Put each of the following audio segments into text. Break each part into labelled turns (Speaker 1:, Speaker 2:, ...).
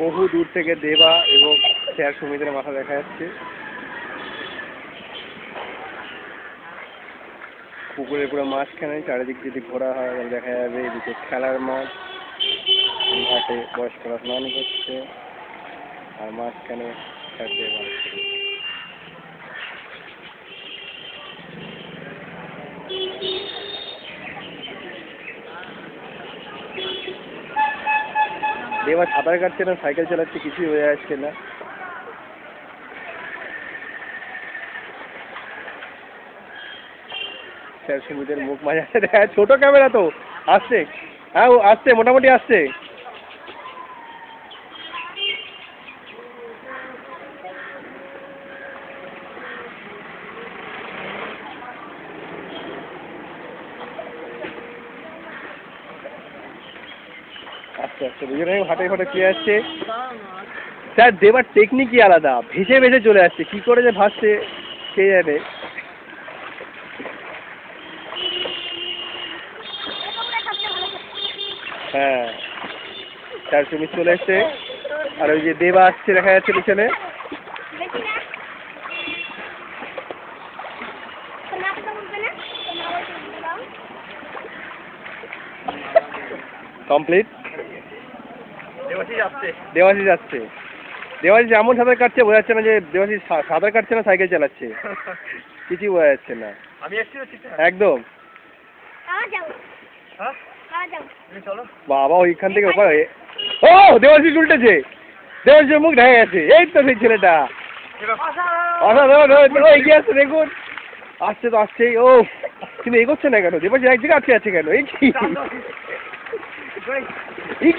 Speaker 1: বহু দূর থেকে দেবা এবং স্যার সুমিতের মাথা দেখা যাচ্ছে। পুকুরের পুরো মাঝখানে চারিদিক যদি ঘোরা হয় তাহলে দেখা যাবে এদিকে খেলার মাঠ, ঘাটে বয়স্করা স্নান করছে আর মাঝখানে স্যার দেবা। দেবা সাঁতার কাটছে না সাইকেল চালাচ্ছে কিছুই হয়ে যাচ্ছে না। স্যার সুমিতের মুখ মাঝে আসছে, দেখা ছোট ক্যামেরা তো আসছে। হ্যাঁ ও আসছে, মোটামুটি আসছে। আচ্ছা আচ্ছা, দুজনে হাটে ফাটে খেয়ে যাচ্ছে। স্যার দেবার টেকনিকই আলাদা, ভেসে ভেসে চলে আসছে, কি করে যে ভাসছে কে জানে। হ্যাঁ, স্যার সুমিত চলে এসছে আর ওই যে দেবা আসছে দেখা যাচ্ছে পিছনে। কমপ্লিট। দেবাশিস যাচ্ছে। দেবাশিস এমন সাঁতার কাটছে বোঝা যাচ্ছে না যে দেবাশিস সাঁতার কাটছে না সাইকেল চালাচ্ছে, কিছুই বোঝা যাচ্ছে না একদম। বাবা ওইখান থেকে ও দেবাশিস উল্টেছে, দেবাশিসের মুখ ঢেকে গেছে। এই তো সেই ছেলেটা এগিয়ে আসছে, দেখুন আসছে তো আসছেই। ও কিন্তু এগোচ্ছে না কেন? দেবাশিস এক জায়গায় আটকে আছে কেন? এই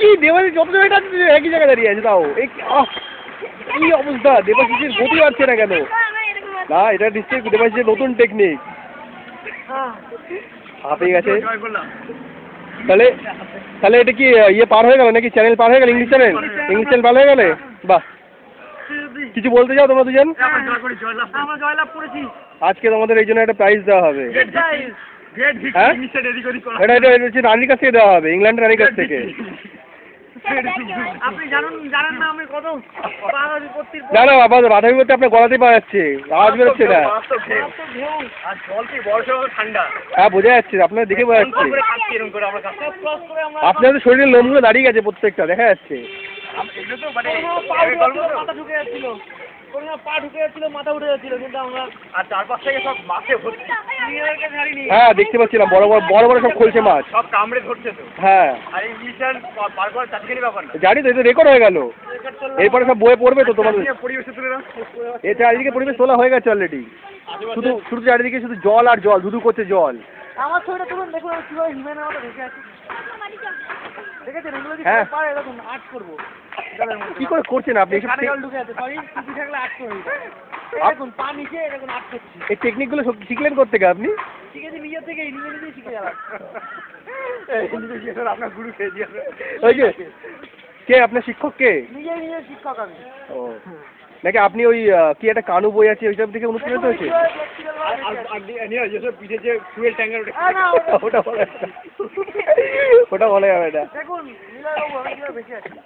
Speaker 1: কি দেবাশিস যত জায়গায় আছে একই জায়গায় দাঁড়িয়ে আছে, তাও কি অবস্থা? দেবাশিসের গতি পাচ্ছে না কেন? না এটা নিশ্চয়ই দেবাশিসের নতুন টেকনিক। হাঁপিয়ে গেছে। তাহলে তাহলে এটা কি ইয়ে পার হয়ে গেল নাকি? চ্যানেল পার হয়ে গেল? ইংলিশ চ্যানেল পার হয়ে গেলে? বাহ, কিছু বলতে চাও তোমরা দুজন? আজকে তোমাদের এই জন্য একটা প্রাইজ দেওয়া হবে। হ্যাঁ, এটা এটা হচ্ছে রানীর কাছ থেকে দেওয়া হবে, ইংল্যান্ডের রানীর কাছ থেকে। জানো বাধা বিপত্তি আপনার গলাতেই পাওয়া যাচ্ছে, আওয়াজ বেরোচ্ছে না। হ্যাঁ বোঝা যাচ্ছে, আপনার দেখে বোঝা যাচ্ছে। আপনাদের শরীরের লোমগুলো দাঁড়িয়ে গেছে প্রত্যেকটা, দেখা যাচ্ছে।
Speaker 2: পা ঢুকে যাচ্ছিল, মাথা উঠে যাচ্ছিল, কিন্তু আমরা আর চারপাশ থেকে সব মাছে ভর্তি।
Speaker 1: হ্যাঁ দেখতে পাচ্ছিলাম, বড় বড় সব খোলছে মাছ,
Speaker 2: সব কামড়ে ধরছে তো।
Speaker 1: হ্যাঁ
Speaker 2: আর এই মিশন পারপর চাকরি ব্যাপার না,
Speaker 1: জানি তো, এটা রেকর্ড হয়ে গেল। এরপরে সব বয়ে পড়বে তো তোমাদের।
Speaker 2: পরিবেশে তুলে দাও।
Speaker 1: এই চারিদিকে পরিবেশ তোলা হয়ে গেছে অলরেডি। শুধু শুধু চারিদিকে শুধু জল আর জল, ধুধু করছে জল।
Speaker 2: আমার ছবিটা তুলুন, দেখুন কিভাবে হিমেনের মতো ঢুকে আছে। দেখেছেন এগুলো কি পারে? দেখুন আর্ট করবো।
Speaker 1: কি করে করছেন আপনি?
Speaker 2: ঢুকে আছে, সরি টুপি থাকলে আর্ট করে দেখুন, পা নিচে দেখুন আর্ট করছি।
Speaker 1: এই টেকনিকগুলো শিখলেন করতে গিয়ে আপনি?
Speaker 2: শিখেছি নিজের থেকে, নিজেই শিখে যাবেন। আপনার গুরু খেয়ে দিয়ে
Speaker 1: ওই যে কে আপনার শিক্ষক? কে?
Speaker 2: নিজের শিক্ষক আমি।
Speaker 1: ও নাকি আপনি ওই কি একটা কানু বই আছে ওইসব থেকে অনুপ্রাণিত হয়েছে? ওটা বলা যাবে না।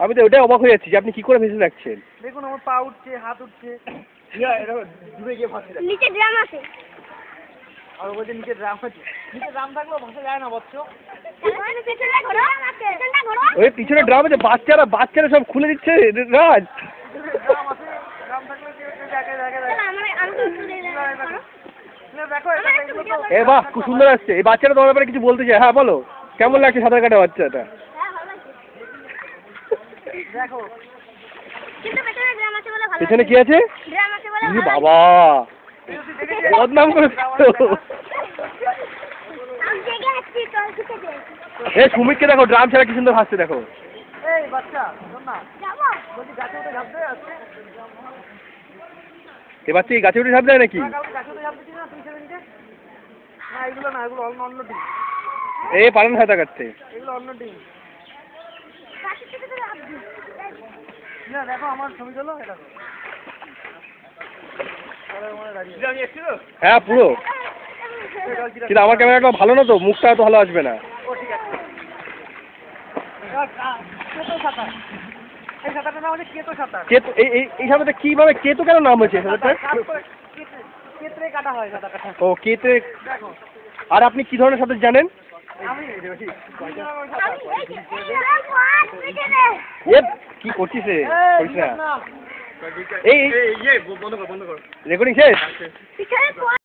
Speaker 1: আমি তো ওটাই অবাক হয়ে যাচ্ছি যে আপনি কি করে ভেসে রাখছেন।
Speaker 2: দেখুন আমার পা উঠছে, হাত উঠছে। নিচে ড্রাম আছে। আর বলছে নিচে ড্রাম আছে। নিচে ড্রাম থাকলেও ভাসা যায় না বচ্চ।
Speaker 1: ওই পিছনে ড্রাম আছে, বাচ্চারা সব খুলে দিচ্ছে রাজ। এ বাহ, খুব সুন্দর আসছে। এই বাচ্চাটা তোমার ব্যাপারে কিছু বলতে চাই। হ্যাঁ বলো, কেমন লাগছে সাঁতার কাটা বাচ্চাটা? পেছনে কি আছে? বাবা বদনাম করে এ সুমিতকে দেখো, ড্রাম ছাড়া কি সুন্দর ভাসছে দেখো। এ বাচ্চা কি গাছে উঠে ঝাঁপ দেয় নাকি? এ পারে না সাঁতার কাটতে।
Speaker 2: দেখো আমার ছবি তোলো।
Speaker 1: হ্যাঁ পুরো, কিন্তু আমার ক্যামেরাটা ভালো না তো, মুখটা এত ভালো আসবে না।
Speaker 2: এই সাঁতারটার নাম হচ্ছে কেতো সাঁতার।
Speaker 1: কেতু এই সাঁতারটা কিভাবে কেতু কেন নাম হয়েছে সাঁতারটা?
Speaker 2: কেতরে কাটা হয় সাঁতারটা।
Speaker 1: ও কেতে।
Speaker 2: দেখো
Speaker 1: আর আপনি কি ধরনের সাঁতার জানেন?
Speaker 2: আমি
Speaker 1: এ কি করছিস রে? করিস না। এই রেকর্ডিং শেষ?